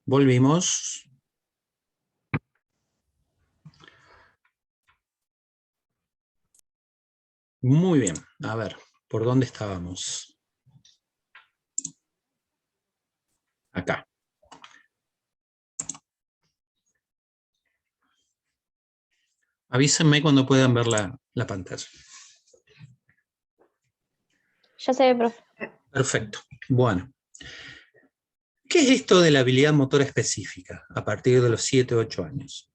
Volvimos. Muy bien, a ver, ¿por dónde estábamos? Acá. Avísenme cuando puedan ver la pantalla. Ya se ve, profe. Perfecto. Bueno. ¿Qué es esto de la habilidad motora específica a partir de los 7 o 8 años?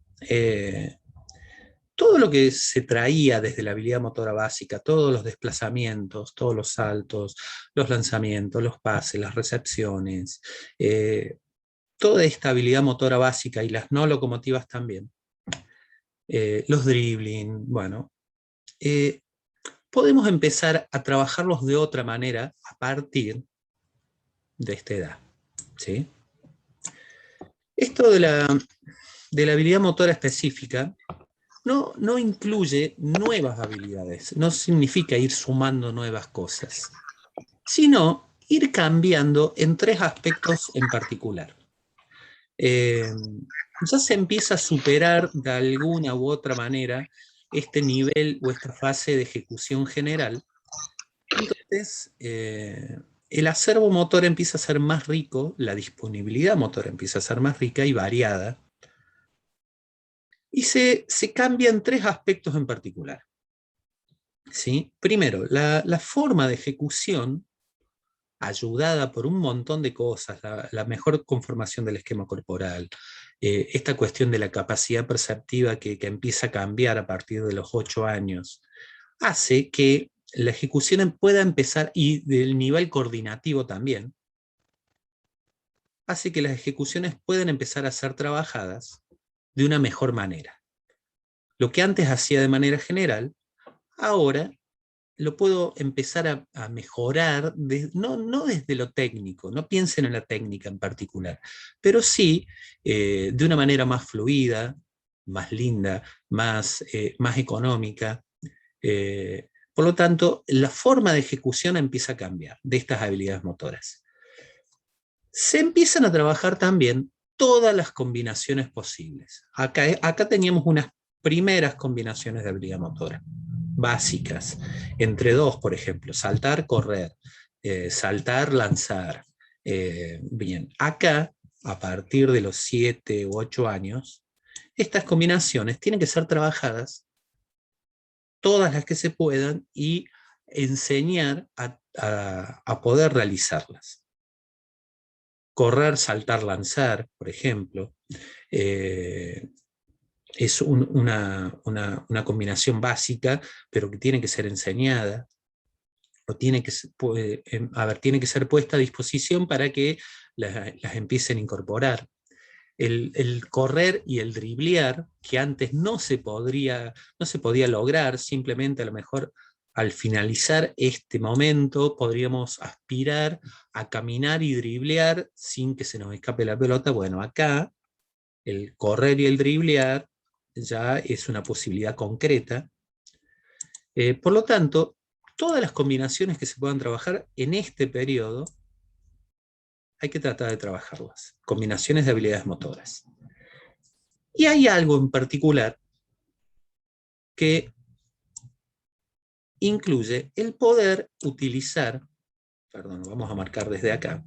Todo lo que se traía desde la habilidad motora básica, todos los desplazamientos, todos los saltos, los lanzamientos, los pases, las recepciones, toda esta habilidad motora básica y las no locomotivas también, los dribbling, bueno, podemos empezar a trabajarlos de otra manera a partir de esta edad, ¿sí? Esto de la habilidad motora específica no incluye nuevas habilidades, no significa ir sumando nuevas cosas, sino ir cambiando en 3 aspectos en particular. Ya se empieza a superar de alguna u otra manera este nivel o esta fase de ejecución general. Entonces, el acervo motor empieza a ser más rico, la disponibilidad motora empieza a ser más rica y variada, y se cambia en 3 aspectos en particular. ¿Sí? Primero, la forma de ejecución, ayudada por un montón de cosas, la mejor conformación del esquema corporal, esta cuestión de la capacidad perceptiva que empieza a cambiar a partir de los 8 años, hace que la ejecución pueda empezar, y del nivel coordinativo también, hace que las ejecuciones puedan empezar a ser trabajadas de una mejor manera. Lo que antes hacía de manera general, ahora lo puedo empezar a mejorar, no desde lo técnico, no piensen en la técnica en particular, pero sí de una manera más fluida, más linda, más económica. Por lo tanto, la forma de ejecución empieza a cambiar de estas habilidades motoras. Se empiezan a trabajar también todas las combinaciones posibles. Acá teníamos unas primeras combinaciones de habilidad motora básicas, entre 2, por ejemplo, saltar, correr, saltar, lanzar. Bien, acá, a partir de los 7 u 8 años, estas combinaciones tienen que ser trabajadas, todas las que se puedan, y enseñar a poder realizarlas. Correr, saltar, lanzar, por ejemplo, es una combinación básica, pero que tiene que ser enseñada, o tiene que ser puesta a disposición para que las empiecen a incorporar. El correr y el driblear, que antes no se podía lograr, simplemente a lo mejor al finalizar este momento podríamos aspirar a caminar y driblear sin que se nos escape la pelota. Bueno, acá el correr y el driblear ya es una posibilidad concreta. Por lo tanto, todas las combinaciones que se puedan trabajar en este periodo, hay que tratar de trabajarlas. Combinaciones de habilidades motoras. Y hay algo en particular que incluye el poder utilizar, perdón, lo vamos a marcar desde acá,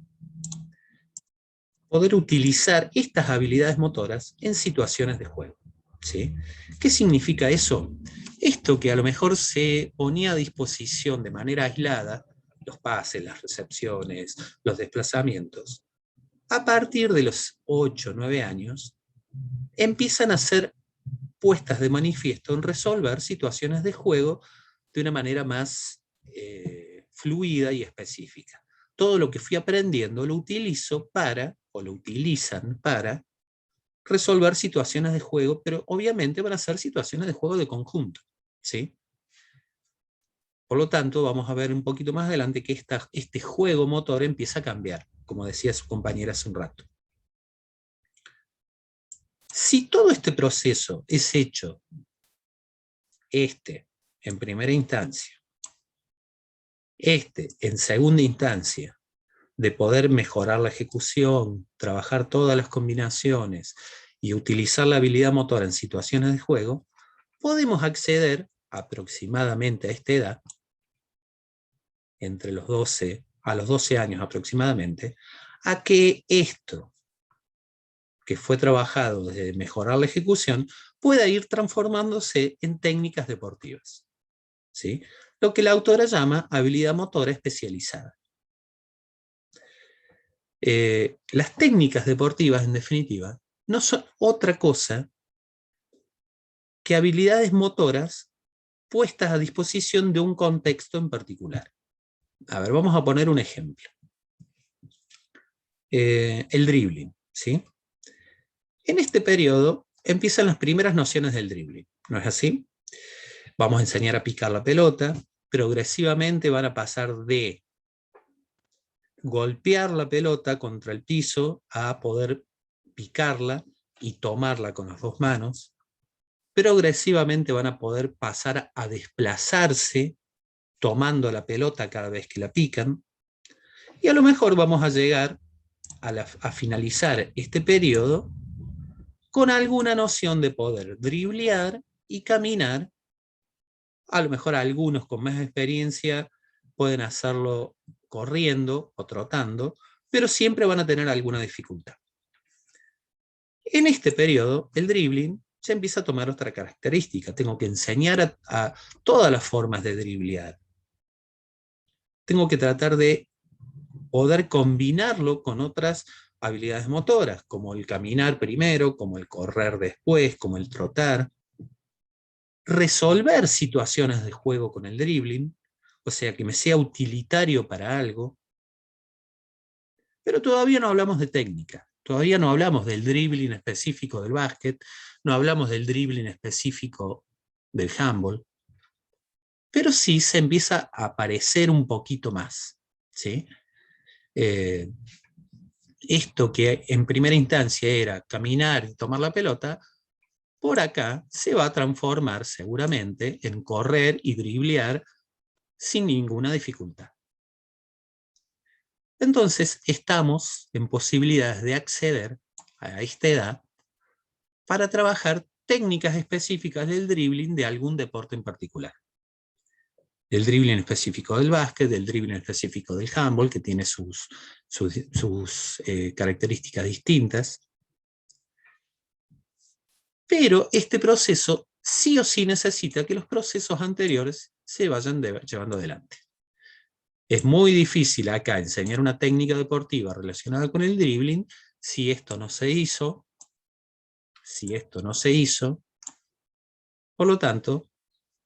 poder utilizar estas habilidades motoras en situaciones de juego. ¿Sí? ¿Qué significa eso? Esto que a lo mejor se ponía a disposición de manera aislada, los pases, las recepciones, los desplazamientos, a partir de los 8 o 9 años, empiezan a ser puestas de manifiesto en resolver situaciones de juego de una manera más fluida y específica. Todo lo que fui aprendiendo lo utilizo o lo utilizan para resolver situaciones de juego, pero obviamente van a ser situaciones de juego de conjunto, ¿sí? Por lo tanto, vamos a ver un poquito más adelante que este juego motor empieza a cambiar, como decía su compañera hace un rato. Si todo este proceso es hecho este en primera instancia, este en segunda instancia, de poder mejorar la ejecución, trabajar todas las combinaciones y utilizar la habilidad motora en situaciones de juego, podemos acceder aproximadamente a esta edad, entre los 12 a los 12 años aproximadamente, a que esto que fue trabajado desde mejorar la ejecución pueda ir transformándose en técnicas deportivas, ¿sí? Lo que la autora llama habilidad motora especializada. Las técnicas deportivas, en definitiva, no son otra cosa que habilidades motoras puestas a disposición de un contexto en particular. A ver, vamos a poner un ejemplo. El dribbling, ¿sí? En este periodo empiezan las primeras nociones del dribbling, ¿no es así? Vamos a enseñar a picar la pelota, progresivamente van a pasar de golpear la pelota contra el piso a poder picarla y tomarla con las dos manos. Progresivamente van a poder pasar a desplazarse tomando la pelota cada vez que la pican, y a lo mejor vamos a llegar a finalizar este periodo con alguna noción de poder driblear y caminar. A lo mejor algunos con más experiencia pueden hacerlo corriendo o trotando, pero siempre van a tener alguna dificultad. En este periodo, el dribbling ya empieza a tomar otra característica. Tengo que enseñar a todas las formas de driblear. Tengo que tratar de poder combinarlo con otras habilidades motoras, como el caminar primero, como el correr después, como el trotar. Resolver situaciones de juego con el dribbling, o sea, que me sea utilitario para algo. Pero todavía no hablamos de técnica, todavía no hablamos del dribbling específico del básquet, no hablamos del dribbling específico del handball, pero sí se empieza a aparecer un poquito más, ¿sí? Esto que en primera instancia era caminar y tomar la pelota, por acá se va a transformar seguramente en correr y driblear sin ninguna dificultad. Entonces estamos en posibilidades de acceder a esta edad para trabajar técnicas específicas del dribbling de algún deporte en particular. Del dribbling específico del básquet, del dribbling específico del handball, que tiene sus características distintas. Pero este proceso sí o sí necesita que los procesos anteriores se vayan llevando adelante. Es muy difícil acá enseñar una técnica deportiva relacionada con el dribbling si esto no se hizo. Por lo tanto,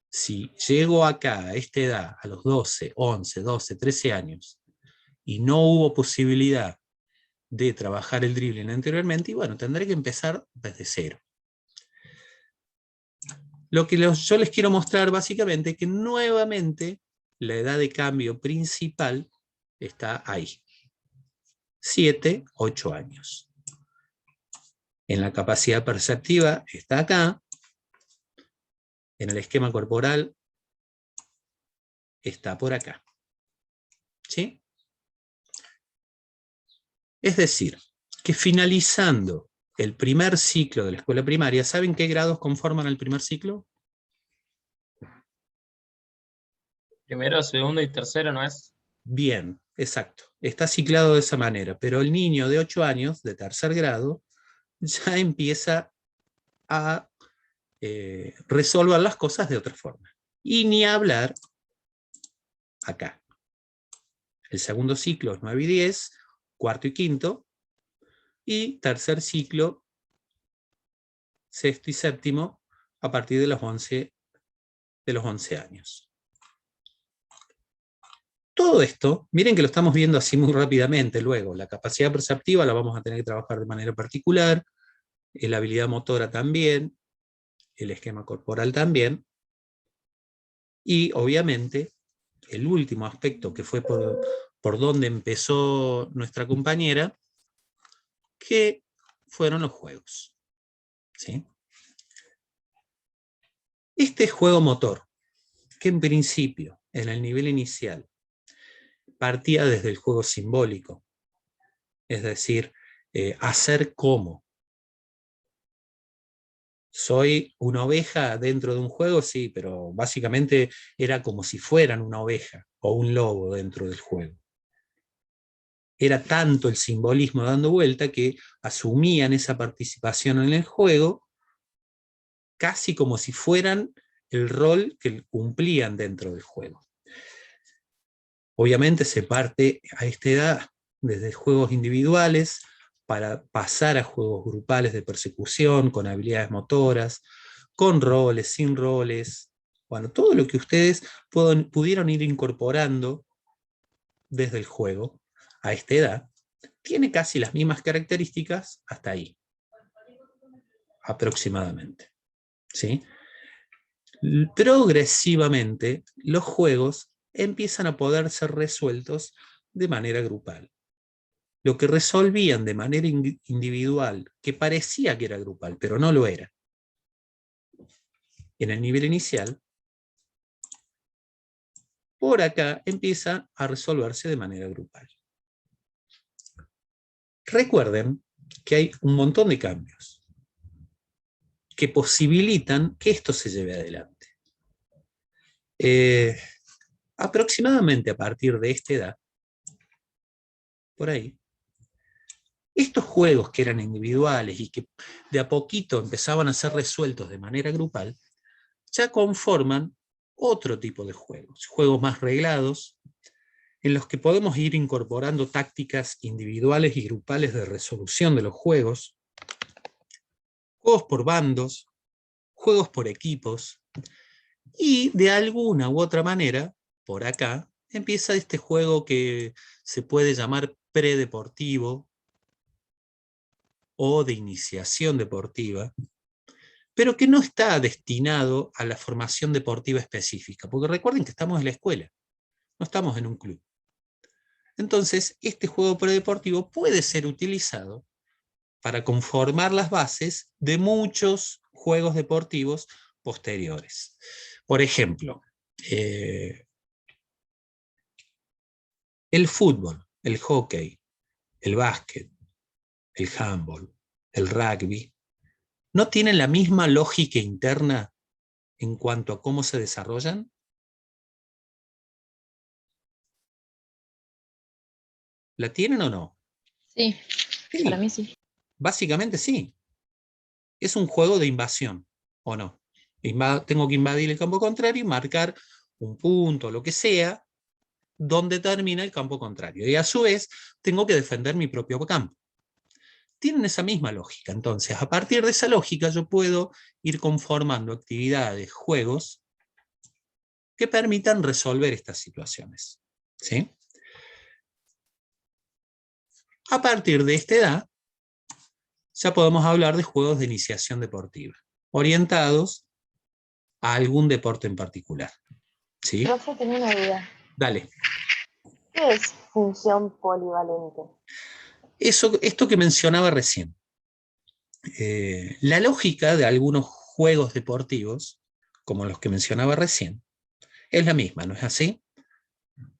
si llego acá a esta edad, a los 12, 11, 12, 13 años, y no hubo posibilidad de trabajar el dribbling anteriormente, y bueno, tendré que empezar desde cero. Lo que yo les quiero mostrar básicamente es que nuevamente la edad de cambio principal está ahí. 7, 8 años. En la capacidad perceptiva está acá. En el esquema corporal está por acá. ¿Sí? Es decir, que finalizando el primer ciclo de la escuela primaria, ¿saben qué grados conforman el primer ciclo? Primero, segundo y tercero, ¿no es? Bien, exacto. Está ciclado de esa manera, pero el niño de 8 años, de tercer grado, ya empieza a resolver las cosas de otra forma. Y ni hablar acá. El segundo ciclo es 9 y 10, cuarto y quinto, y tercer ciclo, sexto y séptimo, a partir de los 11 años. Todo esto, miren que lo estamos viendo así muy rápidamente luego. La capacidad perceptiva la vamos a tener que trabajar de manera particular, la habilidad motora también, el esquema corporal también, y obviamente el último aspecto que fue por donde empezó nuestra compañera, que fueron los juegos. ¿Sí? Este juego motor, que en principio, en el nivel inicial, partía desde el juego simbólico, es decir, hacer como. Soy una oveja dentro de un juego, sí, pero básicamente era como si fueran una oveja o un lobo dentro del juego. Era tanto el simbolismo dando vuelta que asumían esa participación en el juego casi como si fueran el rol que cumplían dentro del juego. Obviamente se parte a esta edad desde juegos individuales para pasar a juegos grupales de persecución, con habilidades motoras, con roles, sin roles, bueno, todo lo que ustedes pudieron ir incorporando desde el juego a esta edad, tiene casi las mismas características hasta ahí, aproximadamente. ¿Sí? Progresivamente, los juegos empiezan a poder ser resueltos de manera grupal. Lo que resolvían de manera individual, que parecía que era grupal, pero no lo era, en el nivel inicial, por acá empieza a resolverse de manera grupal. Recuerden que hay un montón de cambios que posibilitan que esto se lleve adelante. Aproximadamente a partir de esta edad, por ahí, estos juegos que eran individuales y que de a poquito empezaban a ser resueltos de manera grupal, ya conforman otro tipo de juegos, juegos más reglados, en los que podemos ir incorporando tácticas individuales y grupales de resolución de los juegos, juegos por bandos, juegos por equipos, y de alguna u otra manera, por acá, empieza este juego que se puede llamar predeportivo o de iniciación deportiva, pero que no está destinado a la formación deportiva específica, porque recuerden que estamos en la escuela, no estamos en un club. Entonces, este juego predeportivo puede ser utilizado para conformar las bases de muchos juegos deportivos posteriores. Por ejemplo, el fútbol, el hockey, el básquet, el handball, el rugby, ¿no tienen la misma lógica interna en cuanto a cómo se desarrollan? ¿La tienen o no? Sí, para Sí, mí sí. básicamente sí. Es un juego de invasión, ¿o no? Tengo que invadir el campo contrario y marcar un punto, lo que sea, donde termina el campo contrario. Y a su vez, tengo que defender mi propio campo. Tienen esa misma lógica. Entonces, a partir de esa lógica, yo puedo ir conformando actividades, juegos, que permitan resolver estas situaciones. ¿Sí? A partir de esta edad, ya podemos hablar de juegos de iniciación deportiva, orientados a algún deporte en particular. ¿Sí? Profe, tenía una duda. Dale. ¿Qué es función polivalente? Esto que mencionaba recién. La lógica de algunos juegos deportivos, como los que mencionaba recién, es la misma, ¿no es así?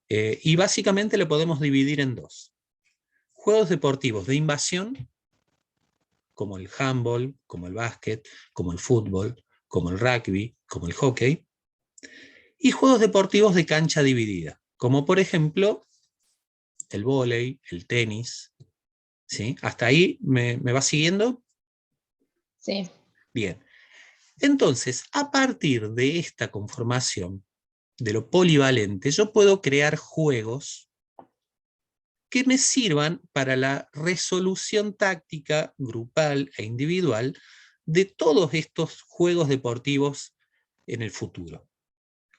Y básicamente lo podemos dividir en dos. Juegos deportivos de invasión, como el handball, como el básquet, como el fútbol, como el rugby, como el hockey, y juegos deportivos de cancha dividida, como por ejemplo el vóley, el tenis. ¿Sí? ¿Hasta ahí me va siguiendo? Sí. Bien. Entonces, a partir de esta conformación, de lo polivalente, yo puedo crear juegos que me sirvan para la resolución táctica grupal e individual de todos estos juegos deportivos en el futuro.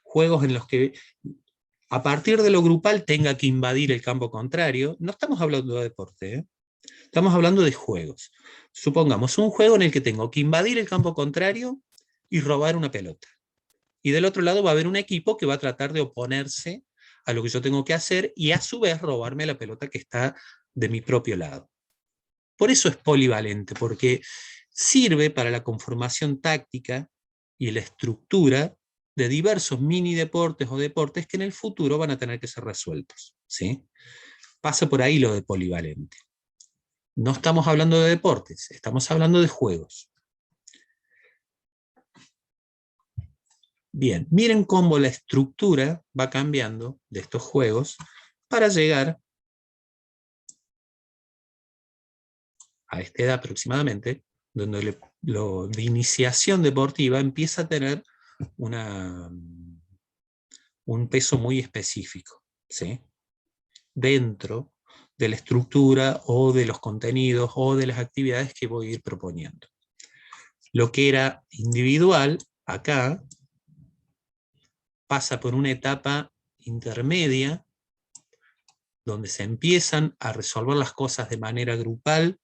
Juegos en los que a partir de lo grupal tenga que invadir el campo contrario. No estamos hablando de deporte, ¿eh? Estamos hablando de juegos. Supongamos un juego en el que tengo que invadir el campo contrario y robar una pelota. Y del otro lado va a haber un equipo que va a tratar de oponerse a lo que yo tengo que hacer y a su vez robarme la pelota que está de mi propio lado. Por eso es polivalente, porque sirve para la conformación táctica y la estructura de diversos mini deportes o deportes que en el futuro van a tener que ser resueltos, ¿sí? Pasa por ahí lo de polivalente. No estamos hablando de deportes, estamos hablando de juegos. Bien, miren cómo la estructura va cambiando de estos juegos para llegar a esta edad aproximadamente, donde lo de iniciación deportiva empieza a tener un peso muy específico, ¿sí? Dentro de la estructura o de los contenidos o de las actividades que voy a ir proponiendo. Lo que era individual, acá, pasa por una etapa intermedia, donde se empiezan a resolver las cosas de manera grupal,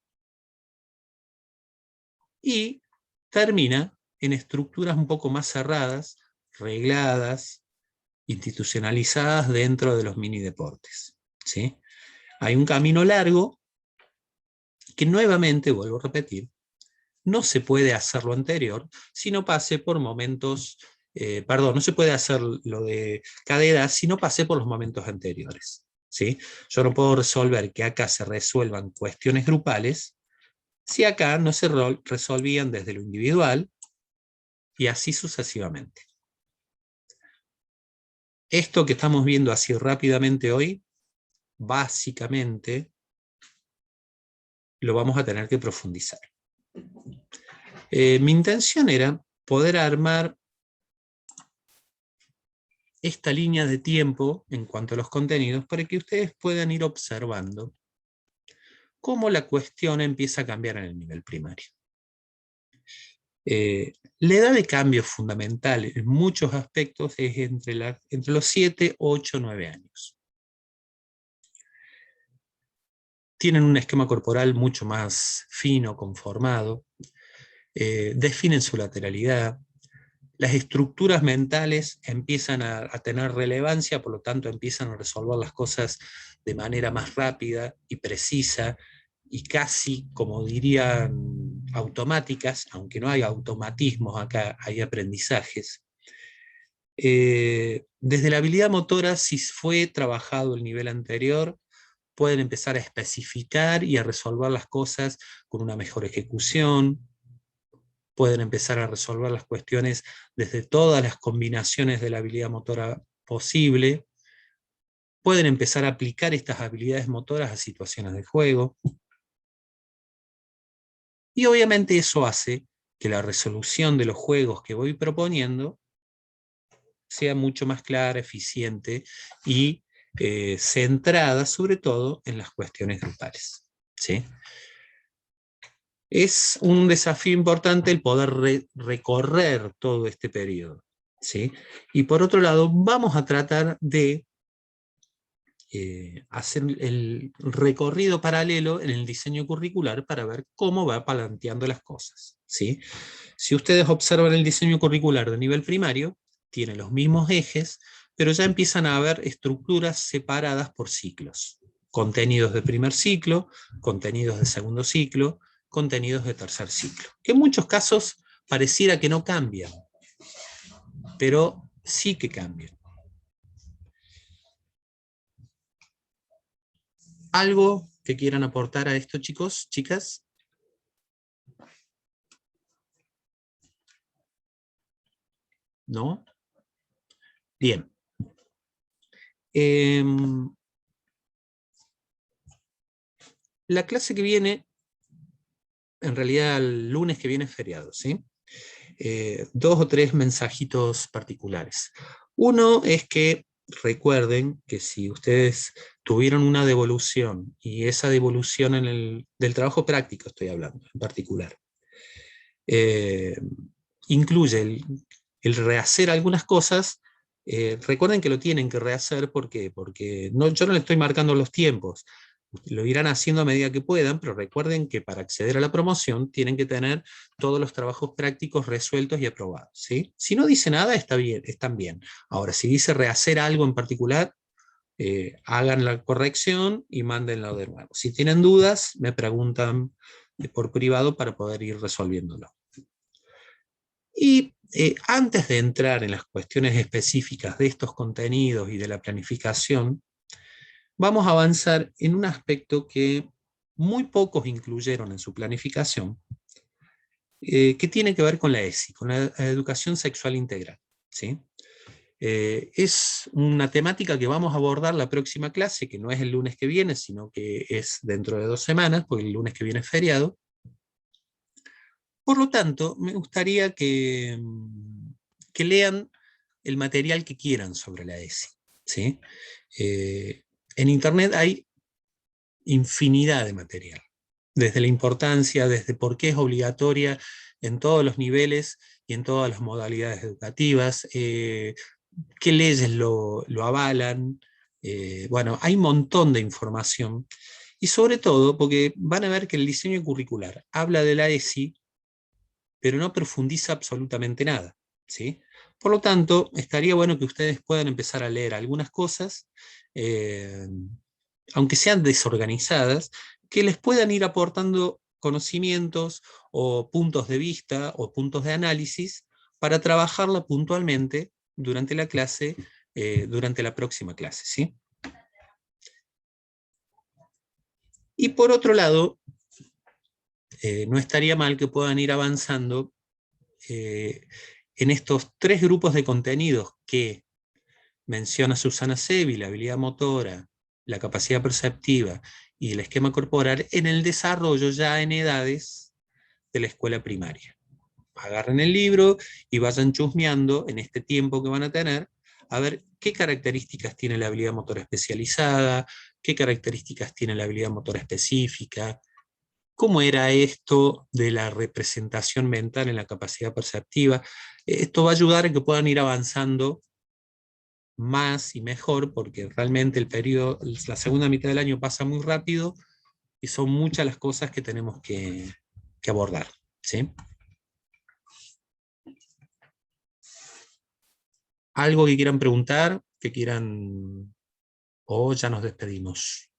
y termina en estructuras un poco más cerradas, regladas, institucionalizadas dentro de los mini deportes, ¿sí? Hay un camino largo que nuevamente, vuelvo a repetir, no se puede hacer lo anterior si no pase por momentos, no se puede hacer lo de cada edad si no pase por los momentos anteriores, ¿sí? Yo no puedo resolver que acá se resuelvan cuestiones grupales si acá no se resolvían desde lo individual, y así sucesivamente. Esto que estamos viendo así rápidamente hoy, básicamente, lo vamos a tener que profundizar. Mi intención era poder armar esta línea de tiempo en cuanto a los contenidos para que ustedes puedan ir observando cómo la cuestión empieza a cambiar en el nivel primario. La edad de cambio fundamental en muchos aspectos es entre los 7, 8, 9 años. Tienen un esquema corporal mucho más fino, conformado, definen su lateralidad, las estructuras mentales empiezan a tener relevancia, por lo tanto empiezan a resolver las cosas de manera más rápida y precisa, y casi, como dirían, automáticas, aunque no hay automatismos acá, hay aprendizajes. Desde la habilidad motora, si fue trabajado el nivel anterior, pueden empezar a especificar y a resolver las cosas con una mejor ejecución, pueden empezar a resolver las cuestiones desde todas las combinaciones de la habilidad motora posible, pueden empezar a aplicar estas habilidades motoras a situaciones de juego, y obviamente eso hace que la resolución de los juegos que voy proponiendo sea mucho más clara, eficiente y centrada sobre todo en las cuestiones grupales, ¿sí? Es un desafío importante el poder recorrer todo este periodo, ¿sí? Y por otro lado, vamos a tratar de hacer el recorrido paralelo en el diseño curricular para ver cómo va planteando las cosas, ¿sí? Si ustedes observan el diseño curricular de nivel primario, tiene los mismos ejes, pero ya empiezan a haber estructuras separadas por ciclos. Contenidos de primer ciclo, contenidos de segundo ciclo, contenidos de tercer ciclo, que en muchos casos pareciera que no cambian, pero sí que cambian. ¿Algo que quieran aportar a esto, chicos, chicas? ¿No? Bien. La clase que viene, en realidad el lunes que viene es feriado, ¿sí? 2 o 3 mensajitos particulares. Uno es que recuerden que si ustedes tuvieron una devolución, y esa devolución del trabajo práctico estoy hablando en particular, incluye el rehacer algunas cosas, recuerden que lo tienen que rehacer. ¿Por qué? Porque yo no le estoy marcando los tiempos, lo irán haciendo a medida que puedan, pero recuerden que para acceder a la promoción tienen que tener todos los trabajos prácticos resueltos y aprobados, ¿sí? Si no dice nada, está bien, están bien. Ahora, si dice rehacer algo en particular, hagan la corrección y mándenlo de nuevo. Si tienen dudas, me preguntan por privado para poder ir resolviéndolo. Y antes de entrar en las cuestiones específicas de estos contenidos y de la planificación, vamos a avanzar en un aspecto que muy pocos incluyeron en su planificación, que tiene que ver con la ESI, con la educación sexual integral, ¿sí? Es una temática que vamos a abordar la próxima clase, que no es el lunes que viene, sino que es dentro de 2 semanas, porque el lunes que viene es feriado. Por lo tanto, me gustaría que lean el material que quieran sobre la ESI, ¿sí? En Internet hay infinidad de material, desde la importancia, desde por qué es obligatoria en todos los niveles y en todas las modalidades educativas, qué leyes lo avalan. Bueno, hay un montón de información, y sobre todo porque van a ver que el diseño curricular habla de la ESI, pero no profundiza absolutamente nada, ¿sí? Por lo tanto, estaría bueno que ustedes puedan empezar a leer algunas cosas, aunque sean desorganizadas, que les puedan ir aportando conocimientos o puntos de vista o puntos de análisis para trabajarla puntualmente durante la clase, durante la próxima clase, ¿sí? Y por otro lado, no estaría mal que puedan ir avanzando en estos 3 grupos de contenidos que menciona Susana Sevi: la habilidad motora, la capacidad perceptiva y el esquema corporal, en el desarrollo ya en edades de la escuela primaria. Agarren el libro y vayan chusmeando en este tiempo que van a tener, a ver qué características tiene la habilidad motora especializada, qué características tiene la habilidad motora específica, cómo era esto de la representación mental en la capacidad perceptiva. Esto va a ayudar a que puedan ir avanzando más y mejor, porque realmente el periodo, la segunda mitad del año pasa muy rápido y son muchas las cosas que tenemos que abordar, ¿sí? ¿Algo que quieran preguntar? ¿Que quieran? ¿O ya nos despedimos?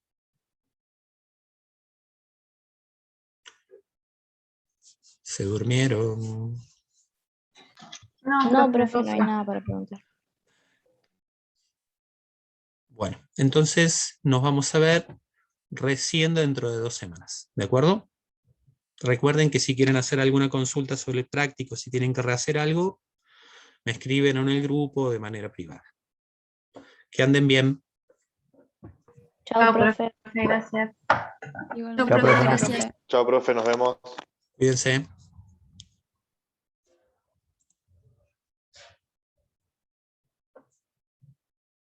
¿Se durmieron? No, profe, no hay nada para preguntar. Bueno, entonces nos vamos a ver recién dentro de 2 semanas, ¿de acuerdo? Recuerden que si quieren hacer alguna consulta sobre el práctico, si tienen que rehacer algo, me escriben en el grupo de manera privada. Que anden bien. Chao, profe. Gracias. Igual, Chao, profe, profe. gracias. Chao, profe, nos vemos. Cuídense.